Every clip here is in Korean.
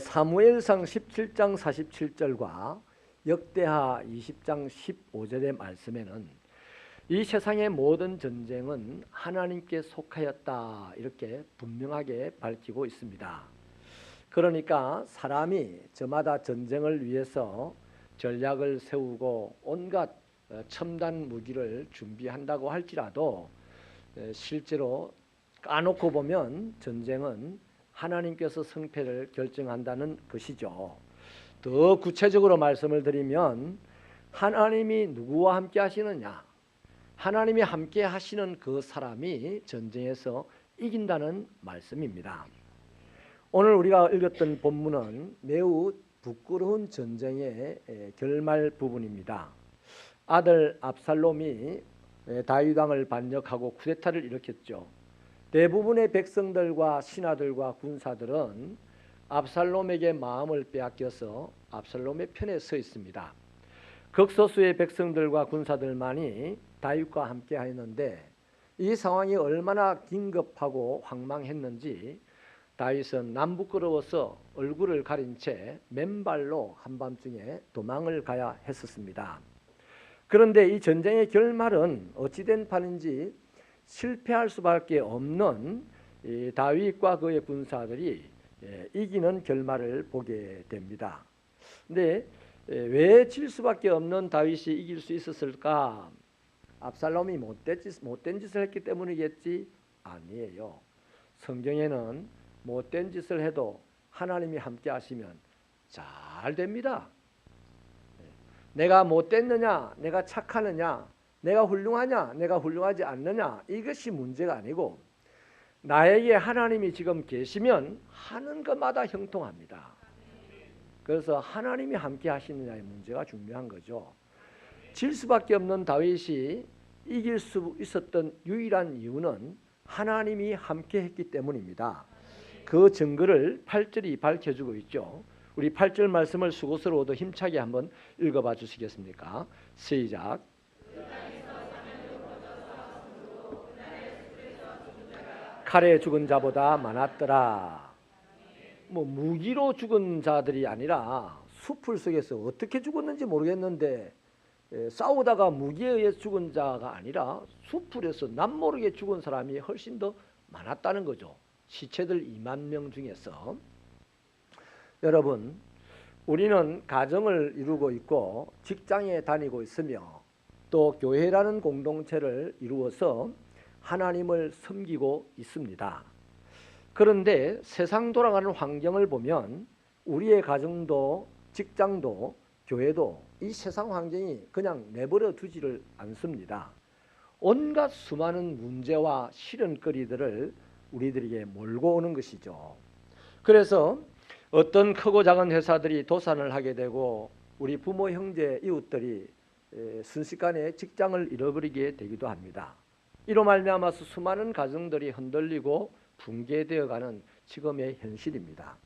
사무엘상 17장 47절과 역대하 20장 15절의 말씀에는 이 세상의 모든 전쟁은 하나님께 속하였다 이렇게 분명하게 밝히고 있습니다. 그러니까 사람이 저마다 전쟁을 위해서 전략을 세우고 온갖 첨단 무기를 준비한다고 할지라도 실제로 까놓고 보면 전쟁은 하나님께서 승패를 결정한다는 것이죠. 더 구체적으로 말씀을 드리면 하나님이 누구와 함께 하시느냐, 하나님이 함께 하시는 그 사람이 전쟁에서 이긴다는 말씀입니다. 오늘 우리가 읽었던 본문은 매우 부끄러운 전쟁의 결말 부분입니다. 아들 압살롬이 다윗 왕을 반역하고 쿠데타를 일으켰죠. 대부분의 백성들과 신하들과 군사들은 압살롬에게 마음을 빼앗겨서 압살롬의 편에 서 있습니다. 극소수의 백성들과 군사들만이 다윗과 함께 하였는데 이 상황이 얼마나 긴급하고 황망했는지 다윗은 남부끄러워서 얼굴을 가린 채 맨발로 한밤중에 도망을 가야 했었습니다. 그런데 이 전쟁의 결말은 어찌된 판인지 실패할 수밖에 없는 다윗과 그의 군사들이 이기는 결말을 보게 됩니다. 근데 왜 질 수밖에 없는 다윗이 이길 수 있었을까? 압살롬이 못된 짓을 했기 때문이겠지? 아니에요. 성경에는 못된 짓을 해도 하나님이 함께 하시면 잘 됩니다. 내가 못됐느냐, 내가 착하느냐, 내가 훌륭하냐, 내가 훌륭하지 않느냐, 이것이 문제가 아니고 나에게 하나님이 지금 계시면 하는 것마다 형통합니다. 그래서 하나님이 함께 하시느냐의 문제가 중요한 거죠. 질 수밖에 없는 다윗이 이길 수 있었던 유일한 이유는 하나님이 함께 했기 때문입니다. 그 증거를 8절이 밝혀주고 있죠. 우리 8절 말씀을 수고스러워도 힘차게 한번 읽어봐 주시겠습니까? 시작. 칼에 죽은 자보다 많았더라. 무기로 죽은 자들이 아니라 수풀 속에서 어떻게 죽었는지 모르겠는데 싸우다가 무기에 의해 죽은 자가 아니라 수풀에서 남모르게 죽은 사람이 훨씬 더 많았다는 거죠. 시체들 2만 명 중에서. 여러분, 우리는 가정을 이루고 있고 직장에 다니고 있으며 또 교회라는 공동체를 이루어서 하나님을 섬기고 있습니다. 그런데 세상 돌아가는 환경을 보면 우리의 가정도 직장도 교회도 이 세상 환경이 그냥 내버려 두지를 않습니다. 온갖 수많은 문제와 시련거리들을 우리들에게 몰고 오는 것이죠. 그래서 어떤 크고 작은 회사들이 도산을 하게 되고 우리 부모, 형제, 이웃들이 순식간에 직장을 잃어버리게 되기도 합니다. 이로 말미암아서 수많은 가정들이 흔들리고 붕괴되어가는 지금의 현실입니다.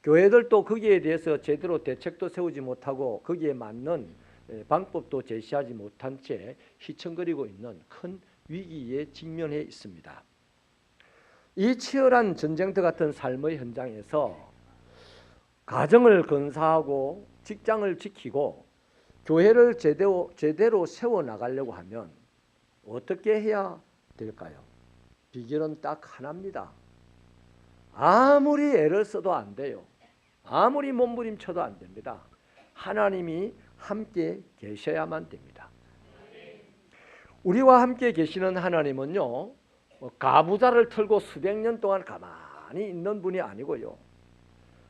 교회들도 거기에 대해서 제대로 대책도 세우지 못하고 거기에 맞는 방법도 제시하지 못한 채 휘청거리고 있는 큰 위기에 직면해 있습니다. 이 치열한 전쟁터 같은 삶의 현장에서 가정을 건사하고 직장을 지키고 교회를 제대로 세워나가려고 하면 어떻게 해야 될까요? 비결은 딱 하나입니다. 아무리 애를 써도 안 돼요. 아무리 몸부림쳐도 안 됩니다. 하나님이 함께 계셔야만 됩니다. 우리와 함께 계시는 하나님은요, 가부좌를 틀고 수백 년 동안 가만히 있는 분이 아니고요,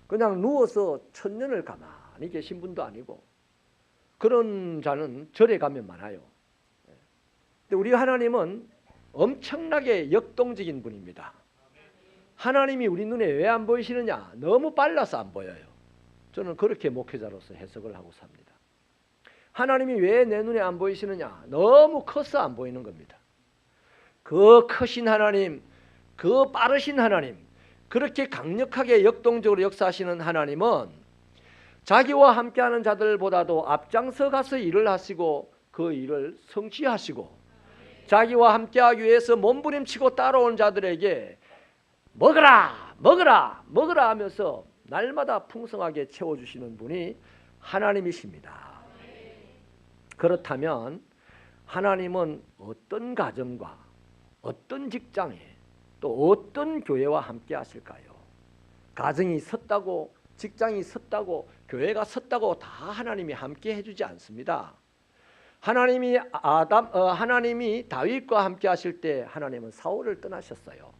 그냥 누워서 천년을 가만히 계신 분도 아니고, 그런 자는 절에 가면 많아요. 근데 우리 하나님은 엄청나게 역동적인 분입니다. 하나님이 우리 눈에 왜 안 보이시느냐? 너무 빨라서 안 보여요. 저는 그렇게 목회자로서 해석을 하고 삽니다. 하나님이 왜 내 눈에 안 보이시느냐? 너무 커서 안 보이는 겁니다. 그 크신 하나님, 그 빠르신 하나님, 그렇게 강력하게 역동적으로 역사하시는 하나님은 자기와 함께하는 자들보다도 앞장서 가서 일을 하시고 그 일을 성취하시고 자기와 함께하기 위해서 몸부림치고 따라온 자들에게 먹으라 먹으라 먹으라 하면서 날마다 풍성하게 채워주시는 분이 하나님이십니다. 그렇다면 하나님은 어떤 가정과 어떤 직장에 또 어떤 교회와 함께 하실까요? 가정이 섰다고, 직장이 섰다고, 교회가 섰다고 다 하나님이 함께 해주지 않습니다. 하나님이 다윗과 함께 하실 때 하나님은 사울을 떠나셨어요.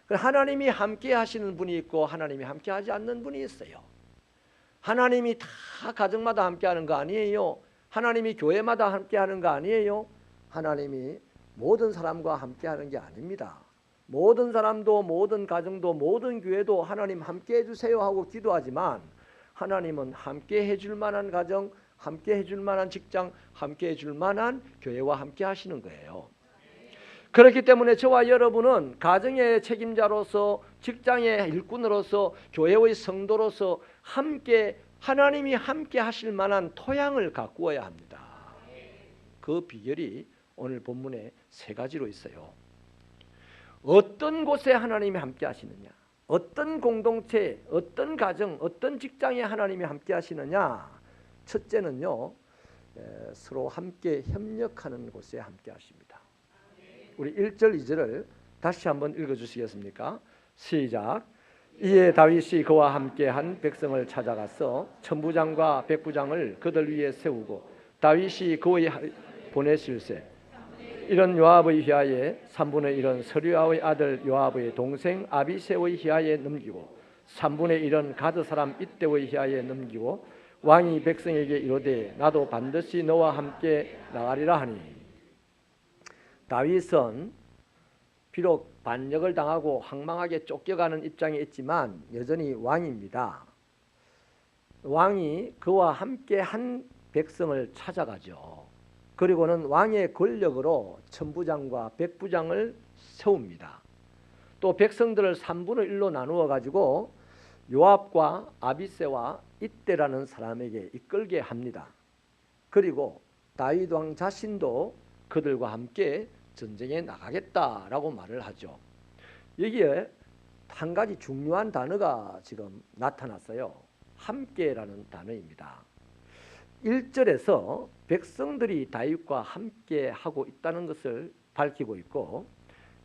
하나님이 함께 하시는 분이 있고 하나님이 함께 하지 않는 분이 있어요. 하나님이 다 가정마다 함께 하는 거 아니에요. 하나님이 교회마다 함께 하는 거 아니에요. 하나님이 모든 사람과 함께 하는 게 아닙니다. 모든 사람도, 모든 가정도, 모든 교회도 하나님 함께 해주세요 하고 기도하지만 하나님은 함께 해줄 만한 가정, 함께 해줄 만한 직장, 함께 해줄 만한 교회와 함께 하시는 거예요. 그렇기 때문에 저와 여러분은 가정의 책임자로서, 직장의 일꾼으로서, 교회의 성도로서 함께, 하나님이 함께 하실 만한 토양을 가꾸어야 합니다. 그 비결이 오늘 본문에 세 가지로 있어요. 어떤 곳에 하나님이 함께 하시느냐, 어떤 공동체, 어떤 가정, 어떤 직장에 하나님이 함께 하시느냐. 첫째는요, 서로 함께 협력하는 곳에 함께 하십니다. 우리 1절 2절을 다시 한번 읽어주시겠습니까? 시작. 이에 다윗이 그와 함께한 백성을 찾아가서 천부장과 백부장을 그들 위에 세우고 다윗이 그의 보내실세 이런 요압의 휘하에 3분의 1은 서류아의 아들 요압의 동생 아비새의 휘하에 넘기고 3분의 1은 가드 사람 이때의 휘하에 넘기고 왕이 백성에게 이르되 나도 반드시 너와 함께 나가리라 하니. 다윗은 비록 반역을 당하고 황망하게 쫓겨가는 입장에 있지만 여전히 왕입니다. 왕이 그와 함께 한 백성을 찾아가죠. 그리고는 왕의 권력으로 천부장과 백부장을 세웁니다. 또 백성들을 3분의 1로 나누어 가지고 요압과 아비새와 이때라는 사람에게 이끌게 합니다. 그리고 다윗 왕 자신도 그들과 함께 전쟁에 나가겠다라고 말을 하죠. 여기에 한 가지 중요한 단어가 지금 나타났어요. 함께라는 단어입니다. 1절에서 백성들이 다윗과 함께 하고 있다는 것을 밝히고 있고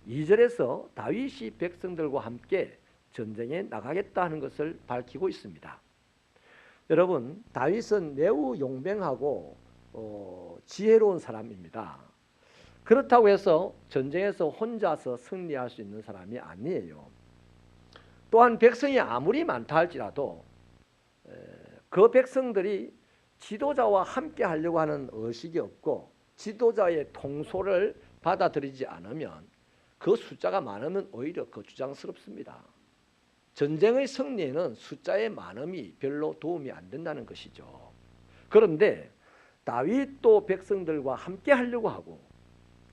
2절에서 다윗이 백성들과 함께 전쟁에 나가겠다 하는 것을 밝히고 있습니다. 여러분, 다윗은 매우 용맹하고 지혜로운 사람입니다. 그렇다고 해서 전쟁에서 혼자서 승리할 수 있는 사람이 아니에요. 또한 백성이 아무리 많다 할지라도 그 백성들이 지도자와 함께 하려고 하는 의식이 없고 지도자의 통솔을 받아들이지 않으면 그 숫자가 많으면 오히려 거추장스럽습니다. 전쟁의 승리에는 숫자의 많음이 별로 도움이 안 된다는 것이죠. 그런데 다윗도 백성들과 함께 하려고 하고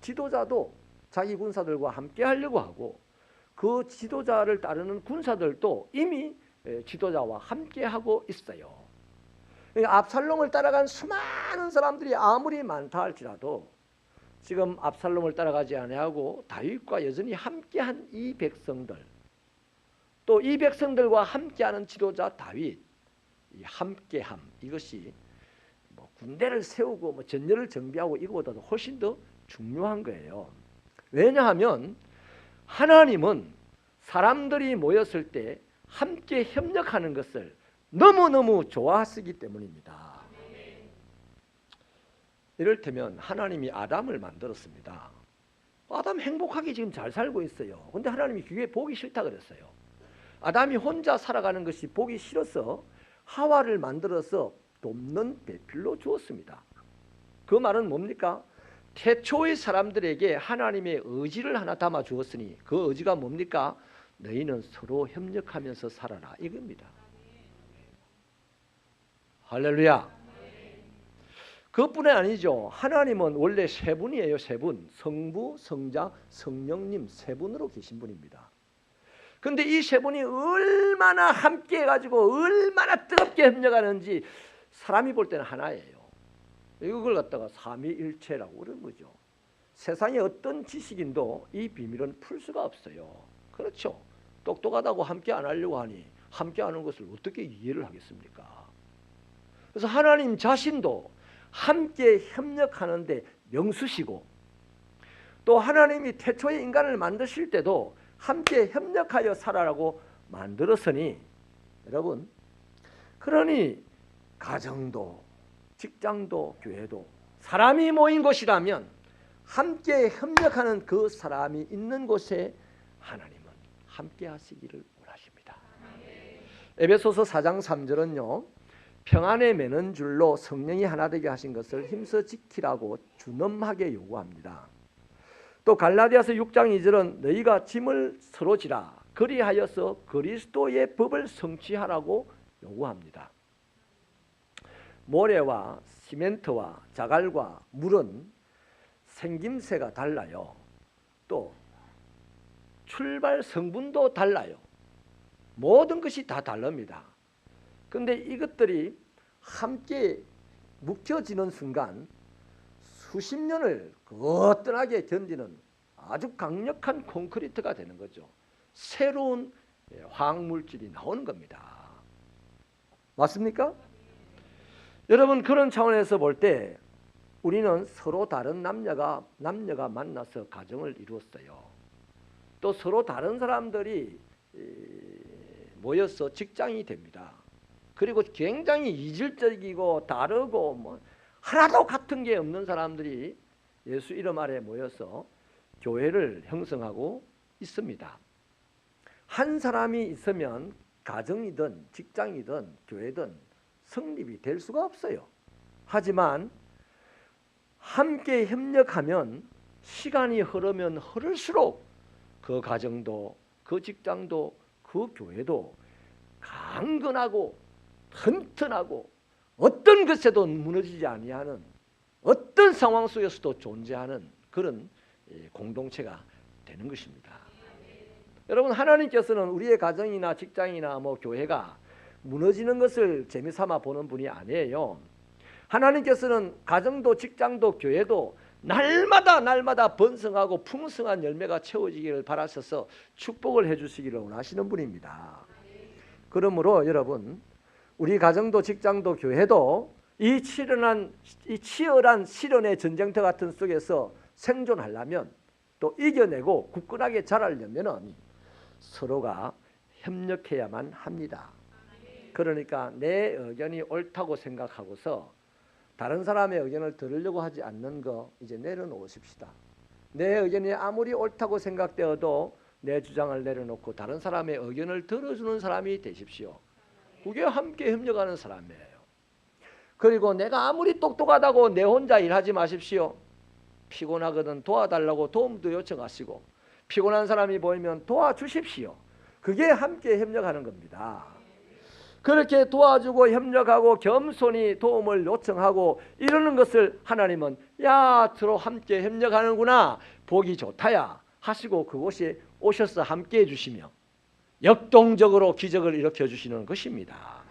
지도자도 자기 군사들과 함께 하려고 하고 그 지도자를 따르는 군사들도 이미 지도자와 함께 하고 있어요. 압살롬을 따라간 수많은 사람들이 아무리 많다 할지라도 지금 압살롬을 따라가지 아니하고 다윗과 여전히 함께한 이 백성들, 또 이 백성들과 함께하는 지도자 다윗, 이 함께함, 이것이 뭐 군대를 세우고 뭐 전열을 정비하고 이거보다도 훨씬 더 중요한 거예요. 왜냐하면 하나님은 사람들이 모였을 때 함께 협력하는 것을 너무너무 좋아하시기 때문입니다. 이를테면 하나님이 아담을 만들었습니다. 아담 행복하게 지금 잘 살고 있어요. 근데 하나님이 그게 보기 싫다 그랬어요. 아담이 혼자 살아가는 것이 보기 싫어서 하와를 만들어서 돕는 배필로 주었습니다. 그 말은 뭡니까? 태초의 사람들에게 하나님의 의지를 하나 담아 주었으니 그 의지가 뭡니까? 너희는 서로 협력하면서 살아라, 이겁니다. 할렐루야. 그것뿐이 아니죠. 하나님은 원래 세 분이에요. 세 분. 성부, 성자, 성령님 세 분으로 계신 분입니다. 그런데 이 세 분이 얼마나 함께 해가지고 얼마나 뜨겁게 협력하는지 사람이 볼 때는 하나예요. 이걸 갖다가 삼위일체라고 그러는 거죠. 세상의 어떤 지식인도 이 비밀은 풀 수가 없어요. 그렇죠. 똑똑하다고 함께 안 하려고 하니 함께하는 것을 어떻게 이해를 하겠습니까? 그래서 하나님 자신도 함께 협력하는데 명수시고, 또 하나님이 태초에 인간을 만드실 때도 함께 협력하여 살아라고 만들었으니, 여러분, 그러니 가정도 직장도 교회도 사람이 모인 곳이라면 함께 협력하는 그 사람이 있는 곳에 하나님은 함께 하시기를 원하십니다. 에베소서 4장 3절은요, 평안에 매는 줄로 성령이 하나 되게 하신 것을 힘써 지키라고 준엄하게 요구합니다. 또 갈라디아서 6장 2절은 너희가 짐을 서로 지라 그리하여서 그리스도의 법을 성취하라고 요구합니다. 모래와 시멘트와 자갈과 물은 생김새가 달라요. 또 출발 성분도 달라요. 모든 것이 다 다릅니다. 그런데 이것들이 함께 묶여지는 순간 수십 년을 거뜬하게 견디는 아주 강력한 콘크리트가 되는 거죠. 새로운 화학물질이 나오는 겁니다. 맞습니까? 여러분, 그런 차원에서 볼 때 우리는 서로 다른 남녀가 만나서 가정을 이루었어요. 또 서로 다른 사람들이 모여서 직장이 됩니다. 그리고 굉장히 이질적이고 다르고 뭐 하나도 같은 게 없는 사람들이 예수 이름 아래 모여서 교회를 형성하고 있습니다. 한 사람이 있으면 가정이든 직장이든 교회든 성립이 될 수가 없어요. 하지만 함께 협력하면 시간이 흐르면 흐를수록 그 가정도 그 직장도 그 교회도 강건하고 튼튼하고 어떤 것에도 무너지지 아니하는, 어떤 상황 속에서도 존재하는 그런 공동체가 되는 것입니다. 여러분, 하나님께서는 우리의 가정이나 직장이나 뭐 교회가 무너지는 것을 재미삼아 보는 분이 아니에요. 하나님께서는 가정도 직장도 교회도 날마다 번성하고 풍성한 열매가 채워지기를 바라셔서 축복을 해주시기를 원하시는 분입니다. 그러므로 여러분, 우리 가정도 직장도 교회도 이 치열한 시련의 전쟁터 같은 속에서 생존하려면, 또 이겨내고 굳건하게 자라려면 서로가 협력해야만 합니다. 그러니까 내 의견이 옳다고 생각하고서 다른 사람의 의견을 들으려고 하지 않는 거 이제 내려놓으십시다. 내 의견이 아무리 옳다고 생각되어도 내 주장을 내려놓고 다른 사람의 의견을 들어주는 사람이 되십시오. 그게 함께 협력하는 사람이에요. 그리고 내가 아무리 똑똑하다고 내 혼자 일하지 마십시오. 피곤하거든 도와달라고 도움도 요청하시고, 피곤한 사람이 보이면 도와주십시오. 그게 함께 협력하는 겁니다. 그렇게 도와주고 협력하고 겸손히 도움을 요청하고 이러는 것을 하나님은 야, 서로 함께 협력하는구나, 보기 좋다야 하시고 그곳에 오셔서 함께 해주시며 역동적으로 기적을 일으켜주시는 것입니다.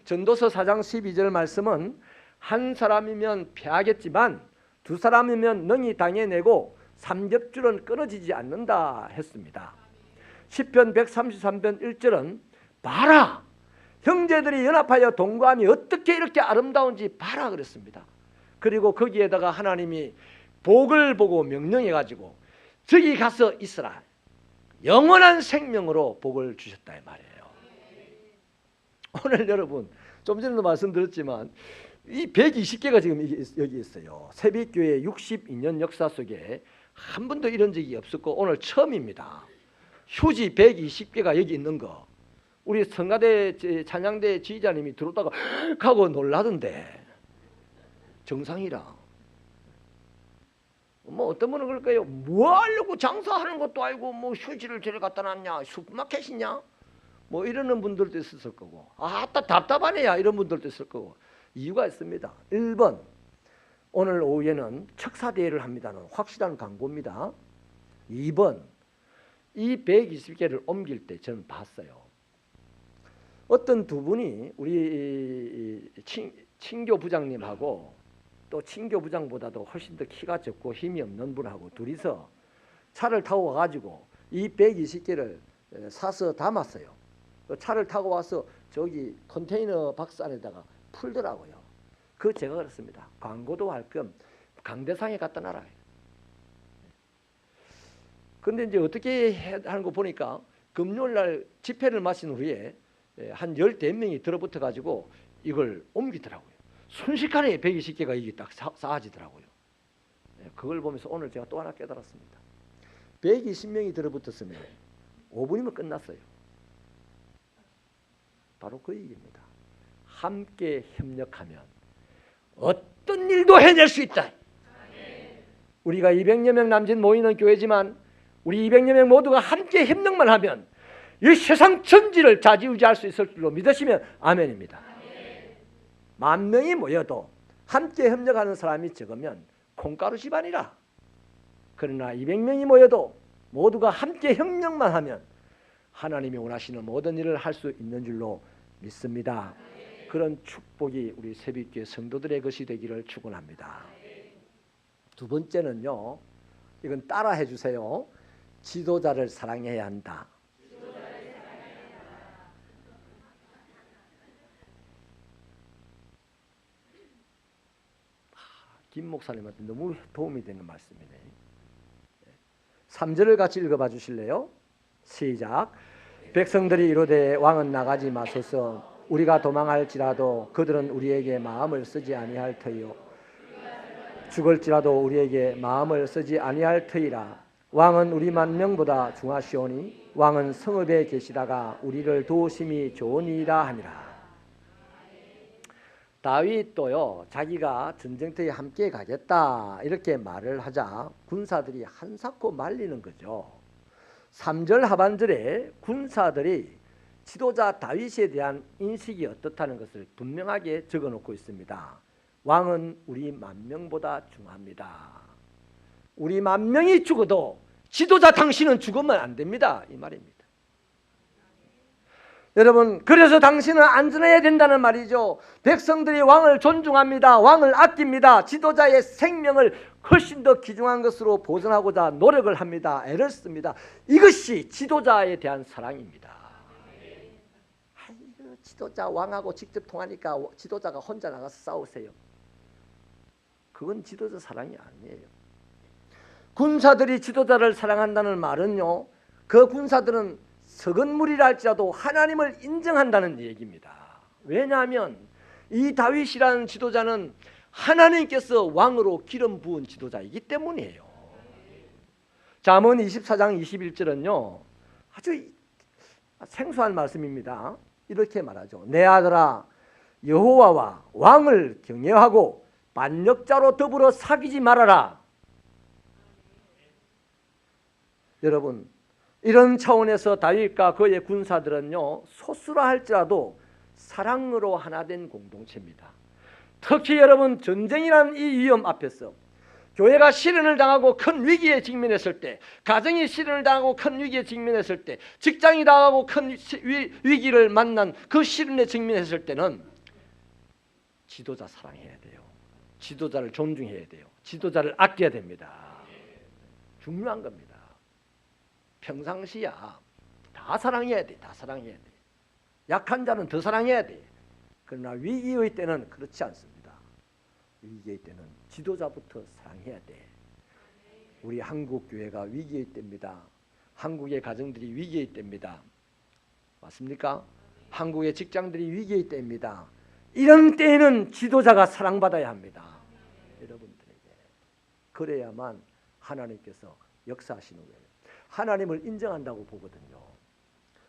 전도서 4장 12절 말씀은 한 사람이면 패하겠지만 두 사람이면 능히 당해내고 삼겹줄은 끊어지지 않는다 했습니다. 시편 133편 1절은 봐라, 형제들이 연합하여 동거함이 어떻게 이렇게 아름다운지 봐라 그랬습니다. 그리고 거기에다가 하나님이 복을 보고 명령해가지고 저기 가서 있으라, 영원한 생명으로 복을 주셨다 이 말이에요. 오늘 여러분, 좀 전에도 말씀드렸지만 이 120개가 지금 여기 있어요. 새벽교회 62년 역사 속에 한 번도 이런 적이 없었고 오늘 처음입니다. 휴지 120개가 여기 있는 거 우리 성가대 찬양대 지휘자님이 들어오다가 하고 놀라던데, 정상이라. 뭐 어떤 분은 그럴까요? 뭐 하려고 장사하는 것도 아니고 뭐 휴지를 저리 갖다 놨냐, 슈퍼마켓이냐, 뭐 이러는 분들도 있었을 거고, 아따 답답하네야 이런 분들도 있을 거고. 이유가 있습니다. 1번, 오늘 오후에는 척사대회를 합니다는 확실한 광고입니다. 2번, 이 120개를 옮길 때 저는 봤어요. 어떤 두 분이 우리 친교 부장님하고 또 친교 부장보다도 훨씬 더 키가 적고 힘이 없는 분하고 둘이서 차를 타고 와가지고 이 120개를 사서 담았어요. 차를 타고 와서 저기 컨테이너 박스 안에다가 풀더라고요. 그 제가 그렇습니다. 광고도 할 겸 강대상에 갖다 놔라. 근데 이제 어떻게 하는 거 보니까 금요일 날 집회를 마친 후에 한 10대명이 들어붙어 가지고 이걸 옮기더라고요. 순식간에 120개가 이게 딱 쌓아지더라고요. 그걸 보면서 오늘 제가 또 하나 깨달았습니다. 120명이 들어붙었으면 5분이면 끝났어요. 바로 그 얘기입니다. 함께 협력하면 어떤 일도 해낼 수 있다. 우리가 200여 명 남짓 모이는 교회지만 우리 200여 명 모두가 함께 협력만 하면 이 세상 전지를 좌지우지할 수 있을 줄로 믿으시면 아멘입니다. 10,000명이 모여도 함께 협력하는 사람이 적으면 콩가루 집안이라. 그러나 200명이 모여도 모두가 함께 협력만 하면 하나님이 원하시는 모든 일을 할 수 있는 줄로 믿습니다. 그런 축복이 우리 새벽교회 성도들의 것이 되기를 축원합니다. 두 번째는요, 이건 따라해 주세요. 지도자를 사랑해야 한다. 김 목사님한테 너무 도움이 되는 말씀이네. 3절을 같이 읽어봐 주실래요? 시작. 백성들이 이르되 왕은 나가지 마소서. 우리가 도망할지라도 그들은 우리에게 마음을 쓰지 아니할 터이요. 죽을지라도 우리에게 마음을 쓰지 아니할 터이라. 왕은 우리 만명보다 중하시오니 왕은 성읍에 계시다가 우리를 도우심이 좋으니이다 하니라. 다윗도요, 자기가 전쟁터에 함께 가겠다 이렇게 말을 하자 군사들이 한사코 말리는 거죠. 3절 하반절에 군사들이 지도자 다윗에 대한 인식이 어떻다는 것을 분명하게 적어놓고 있습니다. 왕은 우리 만명보다 중합니다. 우리 만명이 죽어도 지도자 당신은 죽으면 안 됩니다, 이 말입니다. 여러분, 그래서 당신은 안전해야 된다는 말이죠. 백성들이 왕을 존중합니다. 왕을 아낍니다. 지도자의 생명을 훨씬 더 귀중한 것으로 보존하고자 노력을 합니다. 애를 씁니다. 이것이 지도자에 대한 사랑입니다. 아이고, 지도자 왕하고 직접 통하니까 지도자가 혼자 나가서 싸우세요. 그건 지도자 사랑이 아니에요. 군사들이 지도자를 사랑한다는 말은요, 그 군사들은 적은 무리라 할지라도 하나님을 인정한다는 얘기입니다. 왜냐하면 이 다윗이라는 지도자는 하나님께서 왕으로 기름 부은 지도자이기 때문이에요. 잠언 24장 21절은요 아주 생소한 말씀입니다. 이렇게 말하죠. 내 아들아, 여호와와 왕을 경외하고 반역자로 더불어 사귀지 말아라. 여러분, 이런 차원에서 다윗과 그의 군사들은요, 소수라 할지라도 사랑으로 하나 된 공동체입니다. 특히 여러분, 전쟁이라는 이 위험 앞에서 교회가 시련을 당하고 큰 위기에 직면했을 때, 가정이 시련을 당하고 큰 위기에 직면했을 때, 직장이 당하고 큰 위기를 만난 그 시련에 직면했을 때는 지도자 사랑해야 돼요. 지도자를 존중해야 돼요. 지도자를 아껴야 됩니다. 중요한 겁니다. 평상시야 다 사랑해야 돼. 다 사랑해야 돼. 약한 자는 더 사랑해야 돼. 그러나 위기의 때는 그렇지 않습니다. 위기의 때는 지도자부터 사랑해야 돼. 우리 한국 교회가 위기의 때입니다. 한국의 가정들이 위기의 때입니다. 맞습니까? 한국의 직장들이 위기의 때입니다. 이런 때에는 지도자가 사랑받아야 합니다. 여러분들에게. 그래야만 하나님께서 역사하시는 거예요. 하나님을 인정한다고 보거든요.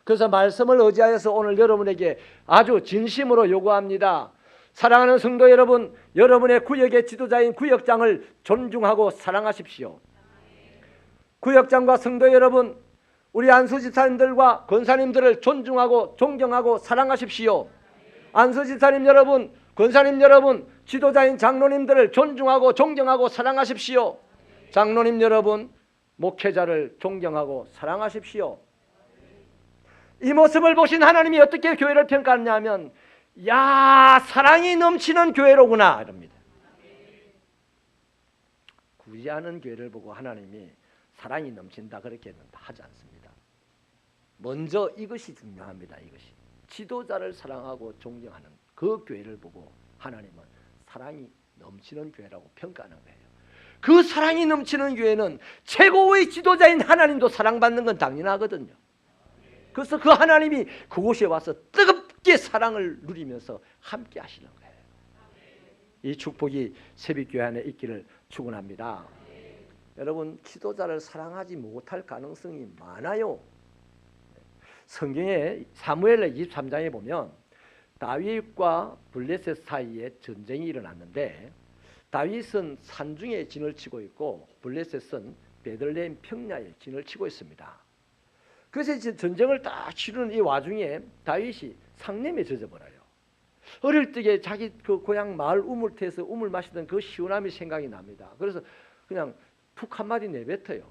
그래서 말씀을 의지하여서 오늘 여러분에게 아주 진심으로 요구합니다. 사랑하는 성도 여러분, 여러분의 구역의 지도자인 구역장을 존중하고 사랑하십시오. 구역장과 성도 여러분, 우리 안수집사님들과 권사님들을 존중하고 존경하고 사랑하십시오. 안수집사님 여러분, 권사님 여러분, 지도자인 장로님들을 존중하고 존경하고 사랑하십시오. 장로님 여러분, 목회자를 존경하고 사랑하십시오. 이 모습을 보신 하나님이 어떻게 교회를 평가하냐면, 야, 사랑이 넘치는 교회로구나 이럽니다. 구제하는 교회를 보고 하나님이 사랑이 넘친다 그렇게는 하지 않습니다. 먼저 이것이 중요합니다. 이것이. 지도자를 사랑하고 존경하는 그 교회를 보고 하나님은 사랑이 넘치는 교회라고 평가하는 거예요. 그 사랑이 넘치는 교회는 최고의 지도자인 하나님도 사랑받는 건 당연하거든요. 그래서 그 하나님이 그곳에 와서 뜨겁게 사랑을 누리면서 함께 하시는 거예요. 이 축복이 새벽교회 안에 있기를 축원합니다. 여러분, 지도자를 사랑하지 못할 가능성이 많아요. 성경에 사무엘 23장에 보면 다윗과 블레셋 사이에 전쟁이 일어났는데 다윗은 산중에 진을 치고 있고 블레셋은 베들레헴 평야에 진을 치고 있습니다. 그래서 이제 전쟁을 딱 치르는 이 와중에 다윗이 상냄에 젖어버려요. 어릴 적에 자기 그 고향 마을 우물터에서 우물 마시던 그 시원함이 생각이 납니다. 그래서 그냥 툭 한마디 내뱉어요.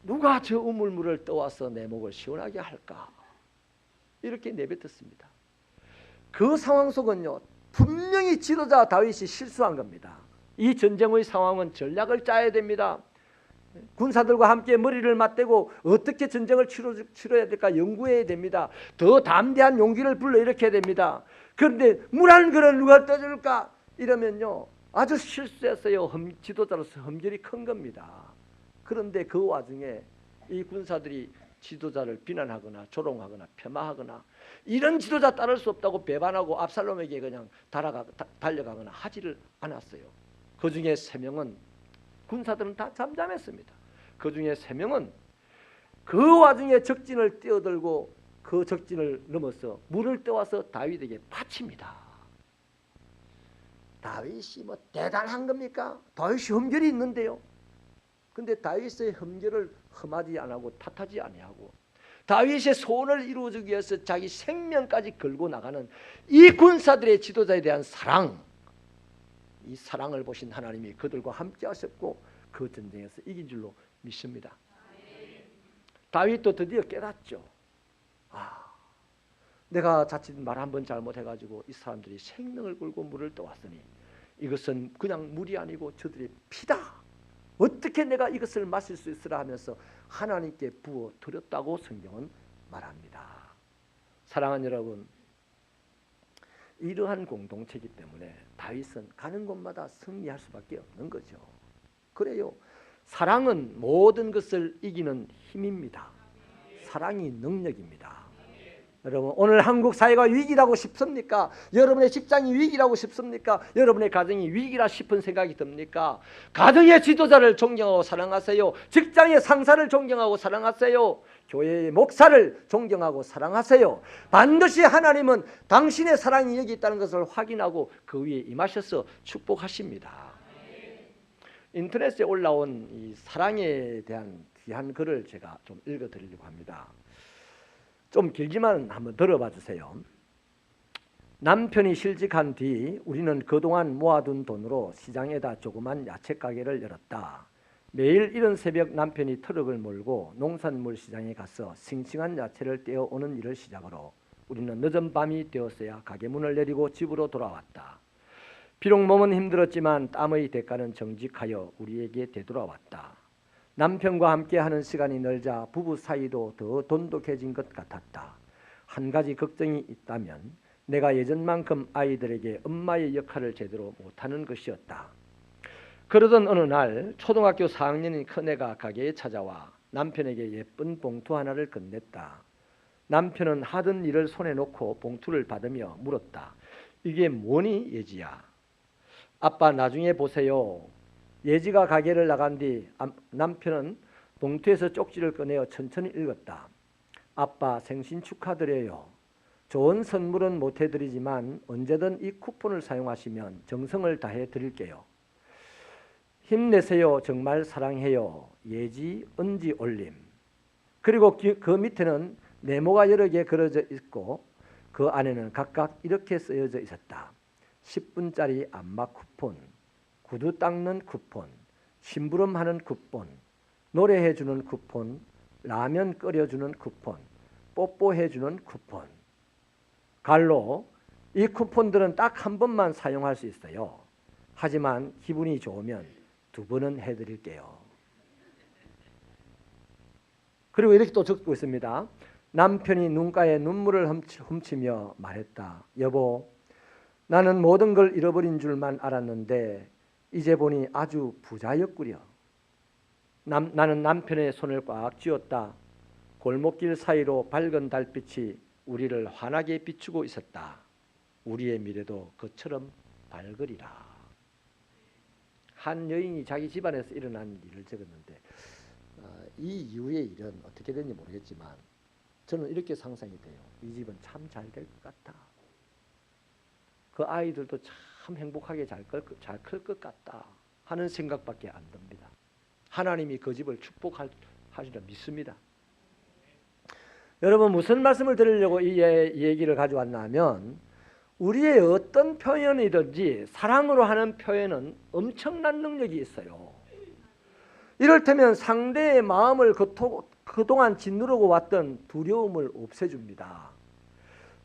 누가 저 우물물을 떠와서 내 목을 시원하게 할까? 이렇게 내뱉었습니다. 그 상황 속은요, 분명히 지도자 다윗이 실수한 겁니다. 이 전쟁의 상황은 전략을 짜야 됩니다. 군사들과 함께 머리를 맞대고 어떻게 전쟁을 치러야 될까 연구해야 됩니다. 더 담대한 용기를 불러일으켜야 됩니다. 그런데 물 한 그릇 누가 떠줄까? 이러면요, 아주 실수했어요. 지도자로서 험결이 큰 겁니다. 그런데 그 와중에 이 군사들이 지도자를 비난하거나 조롱하거나 폄하하거나 이런 지도자 따를 수 없다고 배반하고 압살롬에게 그냥 달려가거나 하지를 않았어요. 그 중에 3명은 군사들은 다 잠잠했습니다. 그 중에 3명은 그 와중에 적진을 뛰어들고 그 적진을 넘어서 물을 떠와서 다윗에게 바칩니다. 다윗이 뭐 대단한 겁니까? 다윗이 험결이 있는데요. 근데 다윗의 험결을 험하지 않고 탓하지 아니하고 다윗의 소원을 이루어주기 위해서 자기 생명까지 걸고 나가는 이 군사들의 지도자에 대한 사랑, 이 사랑을 보신 하나님이 그들과 함께 하셨고 그 전쟁에서 이긴 줄로 믿습니다. 다윗도 드디어 깨닫죠. 내가 자칫 말 한번 잘못해가지고 이 사람들이 생명을 걸고 물을 떠왔으니 이것은 그냥 물이 아니고 저들의 피다. 어떻게 내가 이것을 마실 수 있으라 하면서 하나님께 부어 드렸다고 성경은 말합니다. 사랑하는 여러분, 이러한 공동체이기 때문에 다윗은 가는 곳마다 승리할 수밖에 없는 거죠. 그래요. 사랑은 모든 것을 이기는 힘입니다. 사랑이 능력입니다. 여러분, 오늘 한국 사회가 위기라고 싶습니까? 여러분의 직장이 위기라고 싶습니까? 여러분의 가정이 위기라 싶은 생각이 듭니까? 가정의 지도자를 존경하고 사랑하세요. 직장의 상사를 존경하고 사랑하세요. 교회의 목사를 존경하고 사랑하세요. 반드시 하나님은 당신의 사랑이 여기 있다는 것을 확인하고 그 위에 임하셔서 축복하십니다. 인터넷에 올라온 이 사랑에 대한 귀한 글을 제가 좀 읽어드리려고 합니다. 좀 길지만 한번 들어봐 주세요. 남편이 실직한 뒤 우리는 그동안 모아둔 돈으로 시장에다 조그만 야채 가게를 열었다. 매일 이른 새벽 남편이 트럭을 몰고 농산물 시장에 가서 싱싱한 야채를 떼어오는 일을 시작으로 우리는 늦은 밤이 되었어야 가게 문을 내리고 집으로 돌아왔다. 비록 몸은 힘들었지만 땀의 대가는 정직하여 우리에게 되돌아왔다. 남편과 함께하는 시간이 늘자 부부 사이도 더 돈독해진 것 같았다. 한 가지 걱정이 있다면 내가 예전만큼 아이들에게 엄마의 역할을 제대로 못하는 것이었다. 그러던 어느 날 초등학교 4학년인 큰애가 가게에 찾아와 남편에게 예쁜 봉투 하나를 건넸다. 남편은 하던 일을 손에 놓고 봉투를 받으며 물었다. 이게 뭐니 예지야? 아빠 나중에 보세요. 예지가 가게를 나간 뒤 남편은 봉투에서 쪽지를 꺼내어 천천히 읽었다. 아빠 생신 축하드려요. 좋은 선물은 못 해드리지만 언제든 이 쿠폰을 사용하시면 정성을 다해 드릴게요. 힘내세요. 정말 사랑해요. 예지 은지 올림. 그리고 그 밑에는 네모가 여러 개 그려져 있고 그 안에는 각각 이렇게 쓰여져 있었다. 10분짜리 안마 쿠폰, 구두 닦는 쿠폰, 심부름하는 쿠폰, 노래해주는 쿠폰, 라면 끓여주는 쿠폰, 뽀뽀해주는 쿠폰. 갈로 이 쿠폰들은 딱 한 번만 사용할 수 있어요. 하지만 기분이 좋으면 2번은 해드릴게요. 그리고 이렇게 또 적고 있습니다. 남편이 눈가에 눈물을 훔치며 말했다. 여보, 나는 모든 걸 잃어버린 줄만 알았는데 이제 보니 아주 부자였구려. 나는 남편의 손을 꽉 쥐었다. 골목길 사이로 밝은 달빛이 우리를 환하게 비추고 있었다. 우리의 미래도 그처럼 밝으리라. 한 여인이 자기 집안에서 일어난 일을 적었는데 이 이후의 일은 어떻게 됐는지 모르겠지만 저는 이렇게 상상이 돼요. 이 집은 참 잘 될 것 같다. 그 아이들도 참 행복하게 잘 클 것 같다 하는 생각밖에 안 듭니다. 하나님이 그 집을 축복하시리라 믿습니다. 여러분, 무슨 말씀을 드리려고 이 얘기를 가져왔나 하면 우리의 어떤 표현이든지 사랑으로 하는 표현은 엄청난 능력이 있어요. 이를테면 상대의 마음을 그동안 짓누르고 왔던 두려움을 없애줍니다.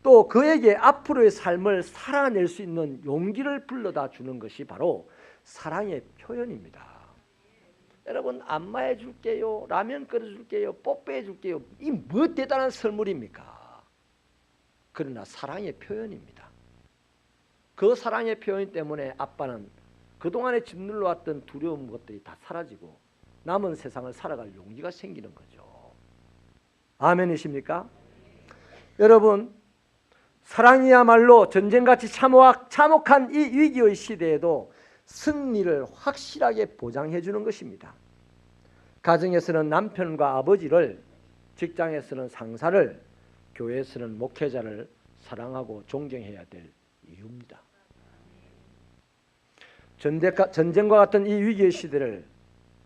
또 그에게 앞으로의 삶을 살아낼 수 있는 용기를 불러다 주는 것이 바로 사랑의 표현입니다. 여러분, 안마해 줄게요, 라면 끓여줄게요, 뽀뽀해 줄게요, 이 뭐 대단한 선물입니까? 그러나 사랑의 표현입니다. 그 사랑의 표현 때문에 아빠는 그동안에 짓눌러왔던 두려운 것들이 다 사라지고 남은 세상을 살아갈 용기가 생기는 거죠. 아멘이십니까? 여러분, 사랑이야말로 전쟁같이 참혹한 이 위기의 시대에도 승리를 확실하게 보장해 주는 것입니다. 가정에서는 남편과 아버지를, 직장에서는 상사를, 교회에서는 목회자를 사랑하고 존경해야 될 이유입니다. 전쟁과 같은 이 위기의 시대를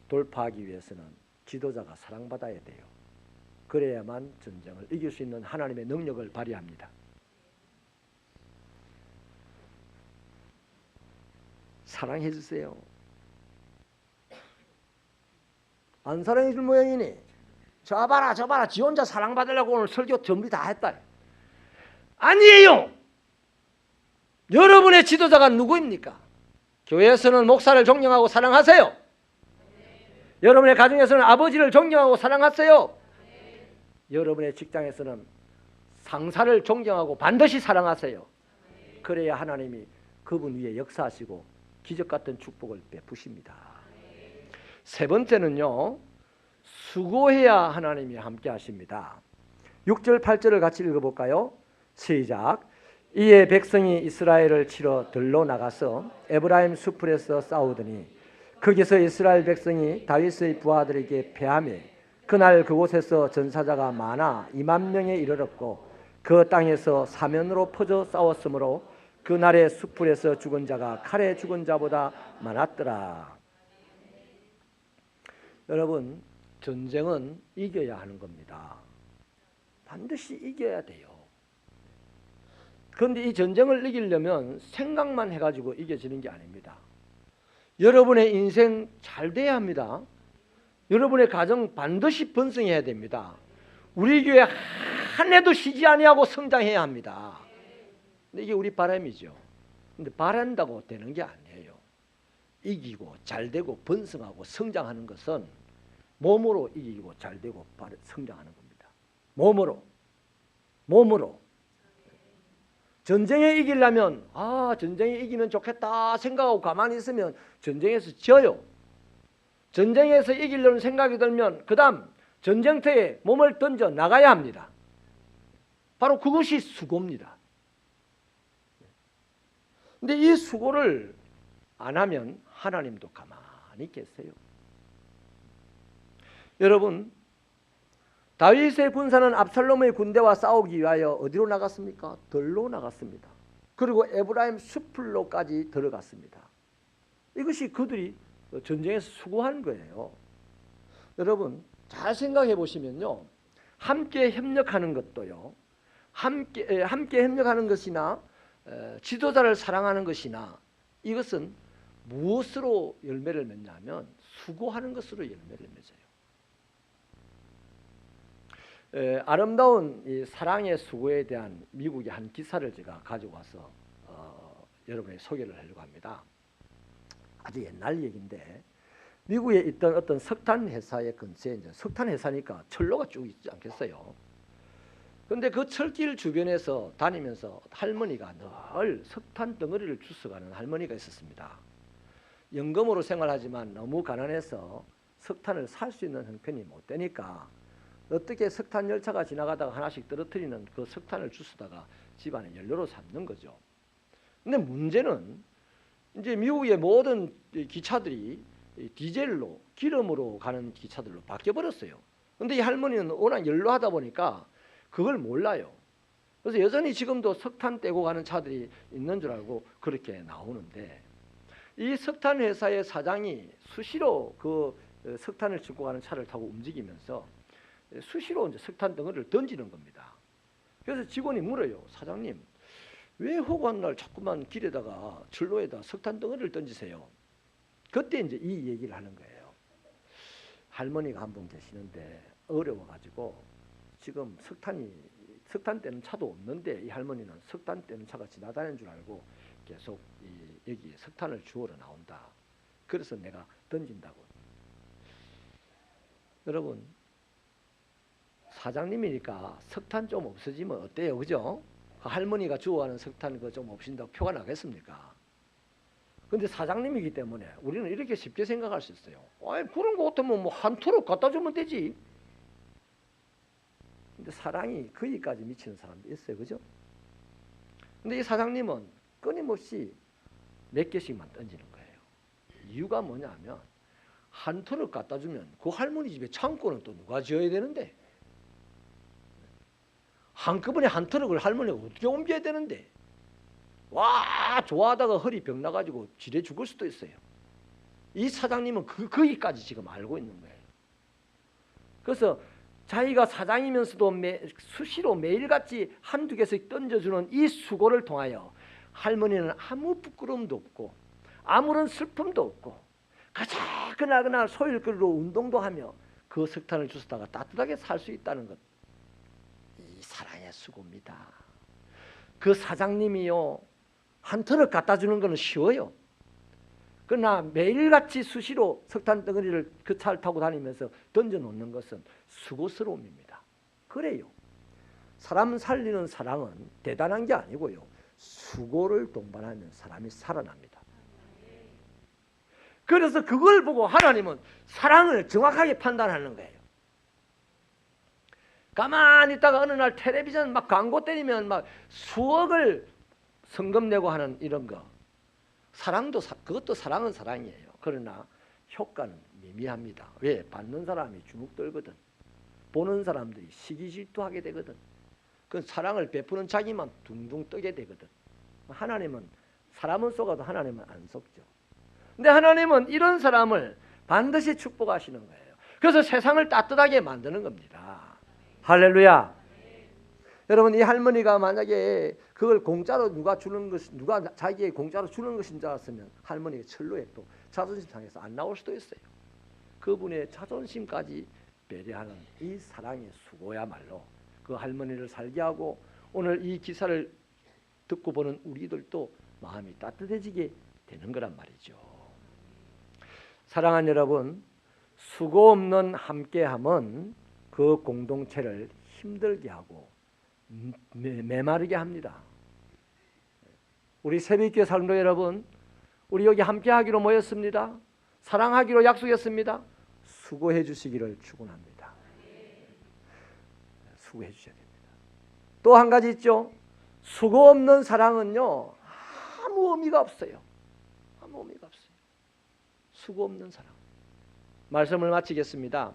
돌파하기 위해서는 지도자가 사랑받아야 돼요. 그래야만 전쟁을 이길 수 있는 하나님의 능력을 발휘합니다. 사랑해 주세요. 안 사랑해 줄 모양이니 저 봐라 지 혼자 사랑받으려고 오늘 설교 준비 다 했다. 아니에요. 여러분의 지도자가 누구입니까? 교회에서는 목사를 존경하고 사랑하세요. 여러분의 가정에서는 아버지를 존경하고 사랑하세요. 여러분의 직장에서는 상사를 존경하고 반드시 사랑하세요. 그래야 하나님이 그분 위에 역사하시고 기적 같은 축복을 베푸십니다. 세 번째는요, 수고해야 하나님이 함께 하십니다. 6절 8절을 같이 읽어볼까요? 시작. 이에 백성이 이스라엘을 치러 들로 나가서 에브라임 수풀에서 싸우더니 거기서 이스라엘 백성이 다윗의 부하들에게 패하며 그날 그곳에서 전사자가 많아 2만 명에 이르렀고 그 땅에서 사면으로 퍼져 싸웠으므로 그날의 수풀에서 죽은 자가 칼에 죽은 자보다 많았더라. 여러분, 전쟁은 이겨야 하는 겁니다. 반드시 이겨야 돼요. 그런데 이 전쟁을 이기려면 생각만 해가지고 이겨지는 게 아닙니다. 여러분의 인생 잘 돼야 합니다. 여러분의 가정 반드시 번성해야 됩니다. 우리 교회 한 해도 쉬지 아니하고 성장해야 합니다. 이게 우리 바람이죠. 근데 바란다고 되는 게 아니에요. 이기고 잘 되고 번성하고 성장하는 것은 몸으로 이기고 잘 되고 성장하는 겁니다. 몸으로. 전쟁에 이기려면 전쟁에 이기면 좋겠다 생각하고 가만히 있으면 전쟁에서 져요. 전쟁에서 이기려는 생각이 들면 그 다음 전쟁터에 몸을 던져 나가야 합니다. 바로 그것이 수고입니다. 근데 이 수고를 안 하면 하나님도 가만히 계세요. 여러분, 다윗의 군사는 압살롬의 군대와 싸우기 위하여 어디로 나갔습니까? 들로 나갔습니다. 그리고 에브라임 수풀로까지 들어갔습니다. 이것이 그들이 전쟁에서 수고한 거예요. 여러분, 잘 생각해 보시면요, 함께 협력하는 것도요, 함께 협력하는 것이나 지도자를 사랑하는 것이나 이것은 무엇으로 열매를 맺냐면 수고하는 것으로 열매를 맺어요. 아름다운 이 사랑의 수고에 대한 미국의 한 기사를 제가 가지고 와서 여러분에게 소개를 하려고 합니다. 아주 옛날 얘기인데 미국에 있던 어떤 석탄 회사의 근처에 이제 석탄 회사니까 철로가 쭉 있지 않겠어요? 근데 그 철길 주변에서 다니면서 할머니가 늘 석탄 덩어리를 주워가는 할머니가 있었습니다. 연금으로 생활하지만 너무 가난해서 석탄을 살 수 있는 형편이 못 되니까 어떻게 석탄 열차가 지나가다가 하나씩 떨어뜨리는 그 석탄을 주워다가 집안에 연료로 삼는 거죠. 근데 문제는 이제 미국의 모든 기차들이 디젤로 기름으로 가는 기차들로 바뀌어 버렸어요. 근데 이 할머니는 워낙 연로하다 보니까 그걸 몰라요. 그래서 여전히 지금도 석탄 떼고 가는 차들이 있는 줄 알고 그렇게 나오는데, 이 석탄 회사의 사장이 수시로 그 석탄을 싣고 가는 차를 타고 움직이면서 수시로 이제 석탄 덩어리를 던지는 겁니다. 그래서 직원이 물어요. 사장님, 왜 허구한 날 자꾸만 길에다가 철로에다 석탄 덩어리를 던지세요? 그때 이제 이 얘기를 하는 거예요. 할머니가 한 분 계시는데 어려워가지고 지금 석탄 떼는 차도 없는데 이 할머니는 석탄 떼는 차가 지나다니는 줄 알고 계속 여기 석탄을 주우러 나온다. 그래서 내가 던진다고. 여러분, 사장님이니까 석탄 좀 없어지면 어때요? 그죠? 할머니가 주워가는 석탄 그 좀 없인다고 표가 나겠습니까? 근데 사장님이기 때문에 우리는 이렇게 쉽게 생각할 수 있어요. 아니, 그런 거 같으면 뭐 한 트럭 갖다 주면 되지. 근데 사랑이 거기까지 미치는 사람도 있어요. 그죠? 근데 이 사장님은 끊임없이 몇 개씩만 던지는 거예요. 이유가 뭐냐면 한 트럭 갖다 주면 그 할머니 집에 창고는 또 누가 지어야 되는데, 한꺼번에 한 트럭을 할머니가 어떻게 옮겨야 되는데, 와 좋아하다가 허리 병 나가지고 지뢰 죽을 수도 있어요. 이 사장님은 거기까지 지금 알고 있는 거예요. 그래서 자기가 사장이면서도 수시로 매일같이 한두 개씩 던져주는 이 수고를 통하여 할머니는 아무 부끄러움도 없고 아무런 슬픔도 없고 가자 그날 소일거리로 운동도 하며 그 석탄을 주스다가 따뜻하게 살 수 있다는 것, 이 사랑의 수고입니다. 그 사장님이요, 한 트럭 갖다 주는 것은 쉬워요. 그러나 매일같이 수시로 석탄 덩어리를 그 차를 타고 다니면서 던져놓는 것은 수고스러움입니다. 그래요. 사람 살리는 사랑은 대단한 게 아니고요, 수고를 동반하면 사람이 살아납니다. 그래서 그걸 보고 하나님은 사랑을 정확하게 판단하는 거예요. 가만히 있다가 어느 날 텔레비전 막 광고 때리면 막 수억을 성금 내고 하는 이런 거, 그것도 사랑은 사랑이에요. 그러나 효과는 미미합니다. 왜? 받는 사람이 주눅 들거든. 보는 사람들이 시기 질투하게 되거든. 그 사랑을 베푸는 자기만 둥둥 뜨게 되거든. 하나님은 사람은 속아도 하나님은 안 속죠. 근데 하나님은 이런 사람을 반드시 축복하시는 거예요. 그래서 세상을 따뜻하게 만드는 겁니다. 할렐루야. 여러분, 이 할머니가 만약에 그걸 공짜로 누가 자기에게 공짜로 주는 것인 줄 알았으면 할머니가 철로에 또 자존심 상해서 안 나올 수도 있어요. 그분의 자존심까지 배려하는 이 사랑의 수고야말로 그 할머니를 살게 하고 오늘 이 기사를 듣고 보는 우리들도 마음이 따뜻해지게 되는 거란 말이죠. 사랑하는 여러분, 수고 없는 함께함은 그 공동체를 힘들게 하고 메마르게 합니다. 우리 새벽교회 성도 여러분, 우리 여기 함께하기로 모였습니다. 사랑하기로 약속했습니다. 수고해 주시기를 축원합니다. 수고해 주셔야 됩니다. 또 한 가지 있죠. 수고 없는 사랑은요, 아무 의미가 없어요. 아무 의미가 없어요. 수고 없는 사랑. 말씀을 마치겠습니다.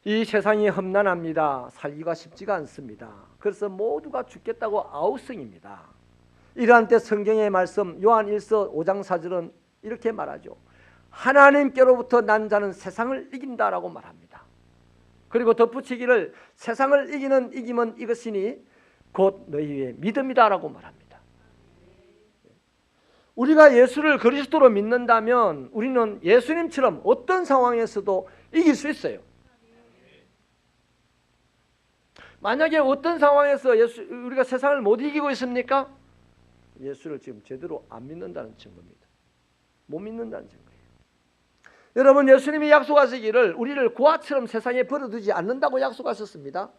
이 세상이 험난합니다. 살기가 쉽지가 않습니다. 그래서 모두가 죽겠다고 아우성입니다. 이러한 때 성경의 말씀 요한 1서 5장 4절은 이렇게 말하죠. 하나님께로부터 난 자는 세상을 이긴다라고 말합니다. 그리고 덧붙이기를 세상을 이기는 이김은 이것이니 곧 너희의 믿음이다라고 말합니다. 우리가 예수를 그리스도로 믿는다면 우리는 예수님처럼 어떤 상황에서도 이길 수 있어요. 만약에 어떤 상황에서 우리가 세상을 못 이기고 있습니까? 예수를 지금 제대로 안 믿는다는 증거입니다. 못 믿는다는 증거예요. 여러분, 예수님이 약속하시기를 우리를 고아처럼 세상에 버려두지 않는다고 약속하셨습니다.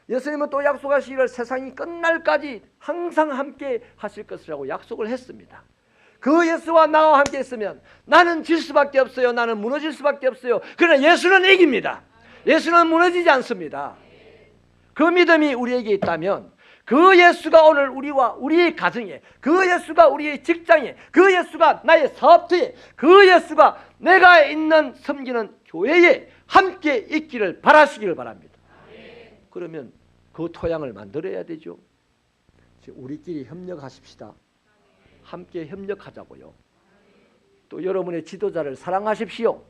예수님은 또 약속하시기를 세상이 끝날까지 항상 함께 하실 것이라고 약속을 했습니다. 그 예수와 나와 함께 있으면 나는 질 수밖에 없어요. 나는 무너질 수밖에 없어요. 그러나 예수는 이깁니다. 예수는 무너지지 않습니다. 그 믿음이 우리에게 있다면 그 예수가 오늘 우리와 우리의 가정에, 그 예수가 우리의 직장에, 그 예수가 나의 사업터에, 그 예수가 내가 있는 섬기는 교회에 함께 있기를 바라시기를 바랍니다. 그러면 그 토양을 만들어야 되죠. 우리끼리 협력하십시다. 함께 협력하자고요. 또 여러분의 지도자를 사랑하십시오.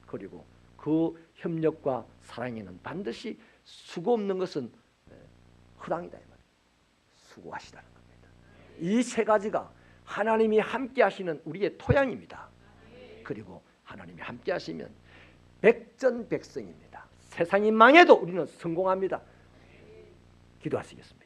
그리고 그 협력과 사랑에는 반드시 수고 없는 것은 허당이다. 수고하시다는 겁니다. 이 세 가지가 하나님이 함께 하시는 우리의 토양입니다. 그리고 하나님이 함께 하시면 백전백승입니다. 세상이 망해도 우리는 성공합니다. 기도하시겠습니다.